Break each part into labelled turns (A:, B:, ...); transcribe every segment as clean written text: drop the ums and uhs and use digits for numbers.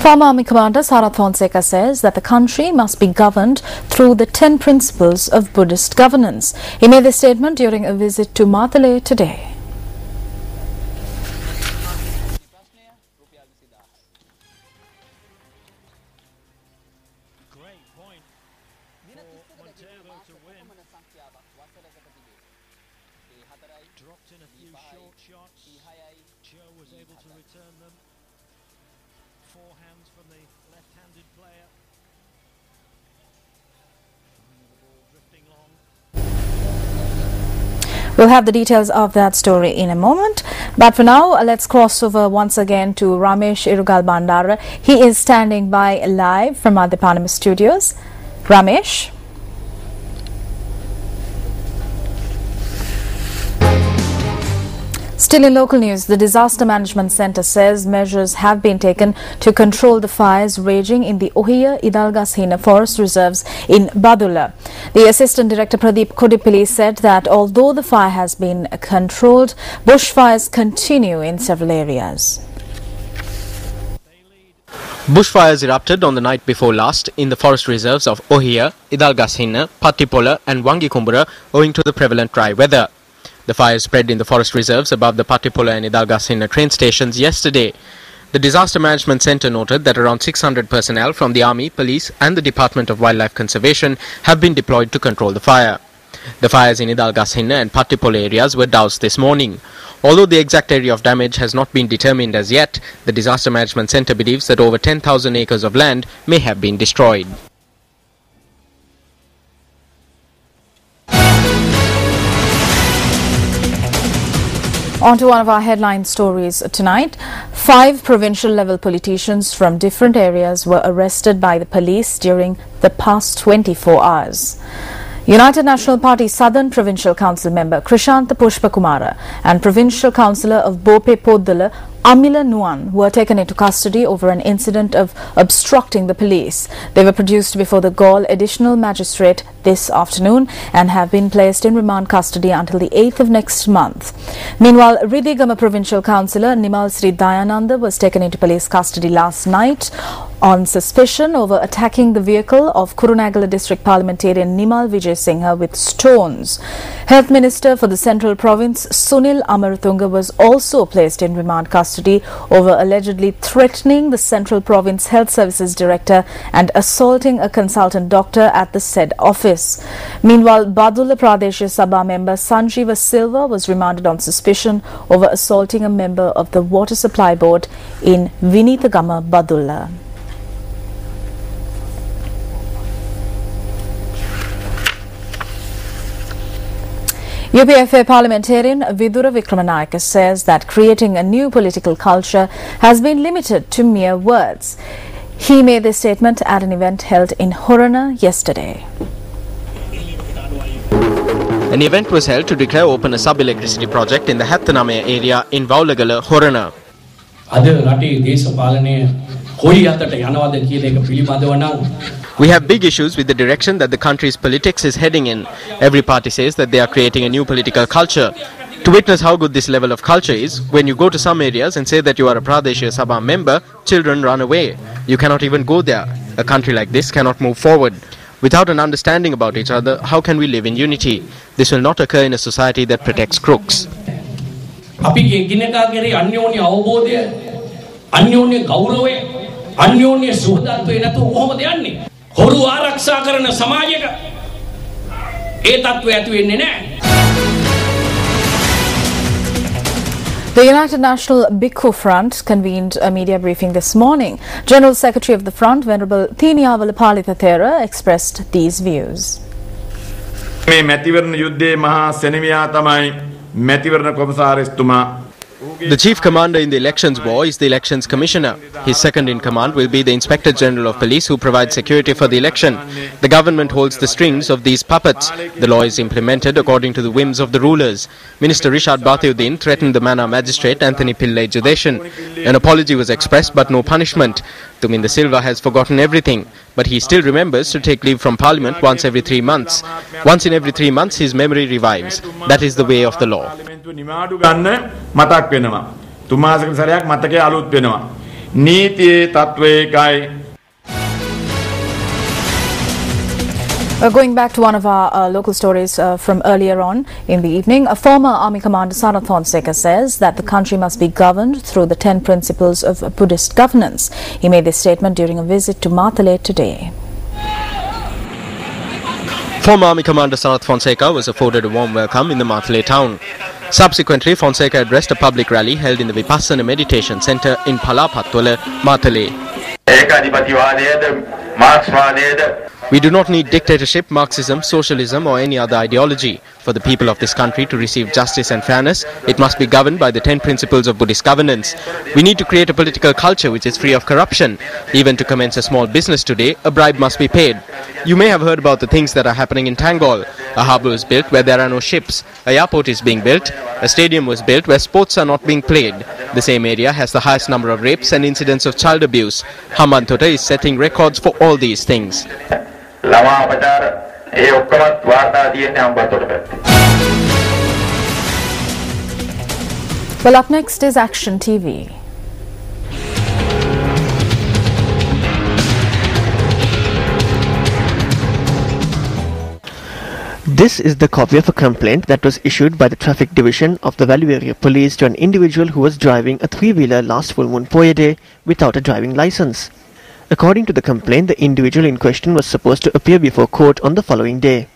A: Former Army Commander Sarath Fonseca says that the country must be governed through the 10 principles of Buddhist governance. He made this statement during a visit to Matale today.
B: Dropped in a few short shots. Joe was able to return them. Forehands from the left-handed player. The ball drifting long.
A: We'll have the details of that story in a moment. But for now, let's cross over once again to Ramesh Irugal Bandara. He is standing by live from the Panama studios. Ramesh. Still in local news, the Disaster Management Centre says measures have been taken to control the fires raging in the Ohia Idalgashina forest reserves in Badulla. The Assistant Director Pradeep Kodipilli said that although the fire has been controlled, bushfires continue in several areas.
C: Bushfires erupted on the night before last in the forest reserves of Ohia, Idalgashina, Pattipola and Wangikumbura owing to the prevalent dry weather. The fire spread in the forest reserves above the Pattipola and Idalgashina train stations yesterday. The Disaster Management Centre noted that around 600 personnel from the Army, Police and the Department of Wildlife Conservation have been deployed to control the fire. The fires in Idalgashina and Pattipola areas were doused this morning. Although the exact area of damage has not been determined as yet, the Disaster Management Centre believes that over 10,000 acres of land may have been destroyed.
A: On to one of our headline stories tonight. 5 provincial-level politicians from different areas were arrested by the police during the past 24 hours. United National Party Southern Provincial Council member Krishantha Pushpakumara and Provincial Councillor of Bope Poddala Amila Nuan were taken into custody over an incident of obstructing the police. They were produced before the Gaul Additional Magistrate this afternoon and have been placed in remand custody until the 8th of next month. Meanwhile, Ridigama Provincial Councillor Nimal Sri Dayananda was taken into police custody last night on suspicion over attacking the vehicle of Kurunegala District Parliamentarian Nimal Vijay Singha with stones. Health Minister for the Central Province Sunil Amartunga was also placed in remand custody over allegedly threatening the Central Province Health Services Director and assaulting a consultant doctor at the said office. Meanwhile, Badulla Pradeshya Sabha member Sanjeeva Silva was remanded on suspicion over assaulting a member of the Water Supply Board in Vinithagama, Badulla. UPFA parliamentarian Vidura Vikramanayake says that creating a new political culture has been limited to mere words. He made this statement at an event held in Horana yesterday.
C: An event was held to declare open a sub-electricity project in the Hattanamaya area in Vaulagala, Horana. We have big issues with the direction that the country's politics is heading in. Every party says that they are creating a new political culture. To witness how good this level of culture is, when you go to some areas and say that you are a Pradeshya Sabha member, children run away. You cannot even go there. A country like this cannot move forward. Without an understanding about each other, how can we live in unity? This will not occur in a society that protects crooks.
A: The United National Bhikkhu Front convened a media briefing this morning. General Secretary of the Front, Venerable Thiniyavala Palithathera, expressed these views.
C: The Chief Commander in the Elections War is the Elections Commissioner. His second in command will be the Inspector General of Police, who provides security for the election. The government holds the strings of these puppets. The law is implemented according to the whims of the rulers. Minister Rishad Bathiuddin threatened the Mana magistrate Anthony Pillai Judeshan. An apology was expressed but no punishment. Tuminda Silva has forgotten everything, but he still remembers to take leave from Parliament once every 3 months. Once in every 3 months his memory revives. That is the way of the law.
D: නීතියේ තත්ත්වය ඒකයි.
A: Going back to one of our local stories from earlier on in the evening, a former Army Commander Sarath Fonseca says that the country must be governed through the 10 principles of Buddhist governance. He made this statement during a visit to Matale today.
C: Former Army Commander Sarath Fonseca was afforded a warm welcome in the Matale town. Subsequently, Fonseca addressed a public rally held in the Vipassana Meditation Centre in Palapatwala, Matale. We do not need dictatorship, Marxism, socialism or any other ideology. For the people of this country to receive justice and fairness, it must be governed by the 10 principles of Buddhist governance. We need to create a political culture which is free of corruption. Even to commence a small business today, a bribe must be paid. You may have heard about the things that are happening in Tangol. A harbour is built where there are no ships. A airport is being built. A stadium was built where sports are not being played. The same area has the highest number of rapes and incidents of child abuse. Hambantota is setting records for all these things.
A: Well, up next is Action TV.
E: This is the copy of a complaint that was issued by the Traffic Division of the Value Area Police to an individual who was driving a three-wheeler last full moon Poya day without a driving license. According to the complaint, the individual in question was supposed to appear before court on the following day.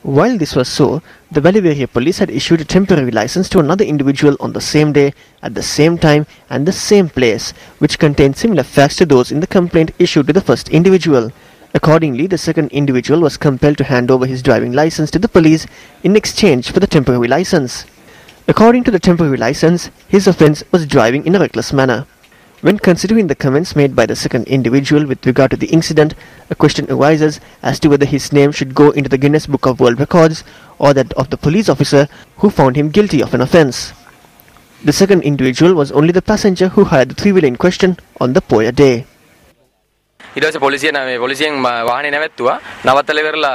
E: While this was so, the Value Area Police had issued a temporary license to another individual on the same day, at the same time and the same place, which contained similar facts to those in the complaint issued to the first individual. Accordingly, the second individual was compelled to hand over his driving license to the police in exchange for the temporary license. According to the temporary license, his offence was driving in a reckless manner. When considering the comments made by the second individual with regard to the incident, a question arises as to whether his name should go into the Guinness Book of World Records or that of the police officer who found him guilty of an offence. The second individual was only the passenger who hired the three-wheeler in question on the Poya day.
F: ඊට පස්සේ පොලිසියෙන් වාහනේ නැවැත්තුවා නවත්තලා ඉවරලා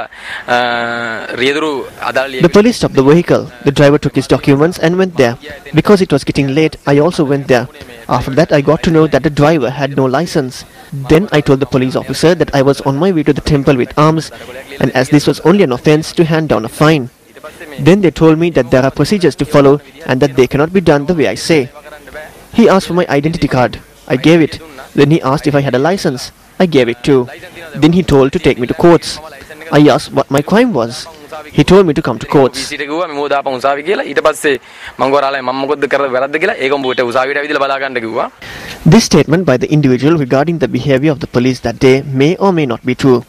F: රියදුරු අදාළ
E: The police stopped the vehicle. The driver took his documents and went there. Because it was getting late, I also went there. After that, I got to know that the driver had no license. Then I told the police officer that I was on my way to the temple with arms, and as this was only an offence, to hand down a fine. Then they told me that there are procedures to follow and that they cannot be done the way I say. He asked for my identity card. I gave it. Then he asked if I had a license. I gave it too. Then he told to take me to courts. I asked what my crime was. He told me to come to courts. This statement by the individual regarding the behavior of the police that day may or may not be true.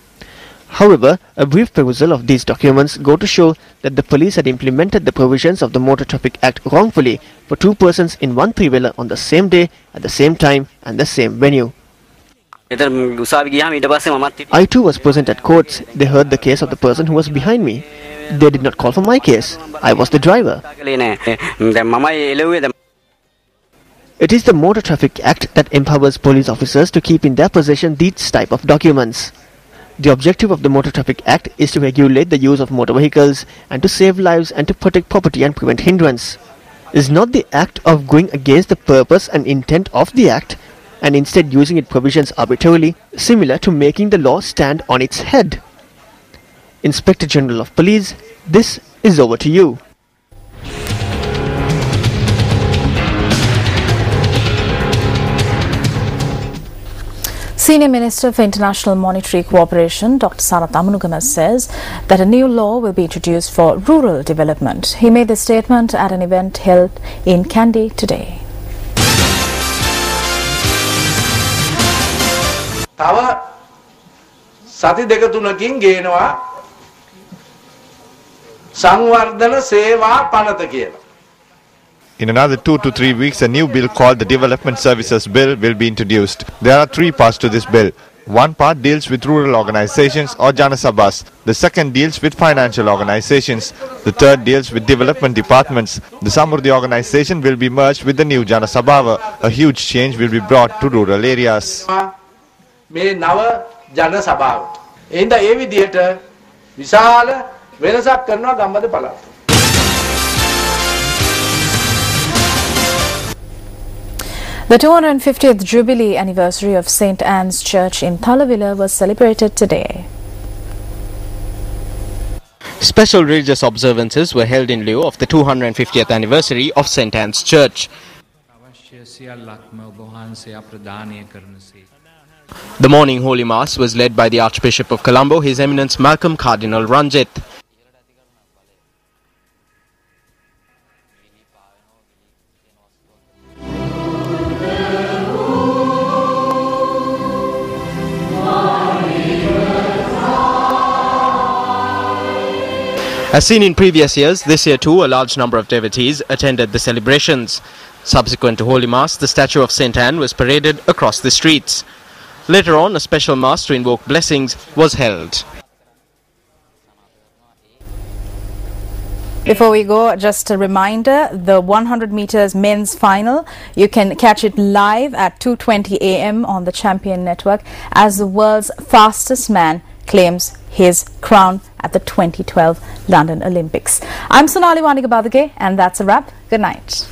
E: However, a brief perusal of these documents go to show that the police had implemented the provisions of the Motor Traffic Act wrongfully for two persons in one three-wheeler on the same day, at the same time and the same venue. I too was present at courts. They heard the case of the person who was behind me. They did not call for my case. I was the driver. It is the Motor Traffic Act that empowers police officers to keep in their possession these type of documents. The objective of the Motor Traffic Act is to regulate the use of motor vehicles and to save lives and to protect property and prevent hindrance. Is not the act of going against the purpose and intent of the act and instead using its provisions arbitrarily similar to making the law stand on its head? Inspector General of Police, this is over to you.
A: Senior Minister for International Monetary Cooperation, Dr. Sarath Amanugama, says that a new law will be introduced for rural development. He made this statement at an event held in Kandy today.
D: තව සති දෙක තුනකින් ගේනවා සංවර්ධන සේවා පනත කියලා.
G: In another 2 to 3 weeks, a new bill called the Development Services Bill will be introduced. There are 3 parts to this bill. One part deals with rural organizations or Janasabhas. The second deals with financial organizations. The third deals with development departments. The Samurdhi organization will be merged with the new Janasabhava. A huge change will be brought to rural areas.
D: මේ නව ජන සභාවට. එහෙනම් ඒ විදිහට විශාල වෙනසක් කරනවා ගම්බද පළාත.
A: The 250th Jubilee anniversary of St. Anne's Church in Thalavila was celebrated today.
C: Special religious observances were held in lieu of the 250th anniversary of St. Anne's Church. The morning Holy Mass was led by the Archbishop of Colombo, His Eminence Malcolm Cardinal Ranjit. As seen in previous years, this year too a large number of devotees attended the celebrations. Subsequent to Holy Mass, the statue of St. Anne was paraded across the streets. Later on, a special Mass to invoke blessings was held.
A: Before we go, just a reminder, the 100 meters men's final, you can catch it live at 2:20 a.m. on the Champion Network as the world's fastest man claims his crown at the 2012 London Olympics. I'm Sonali Wanigabadage, and that's a wrap. Good night.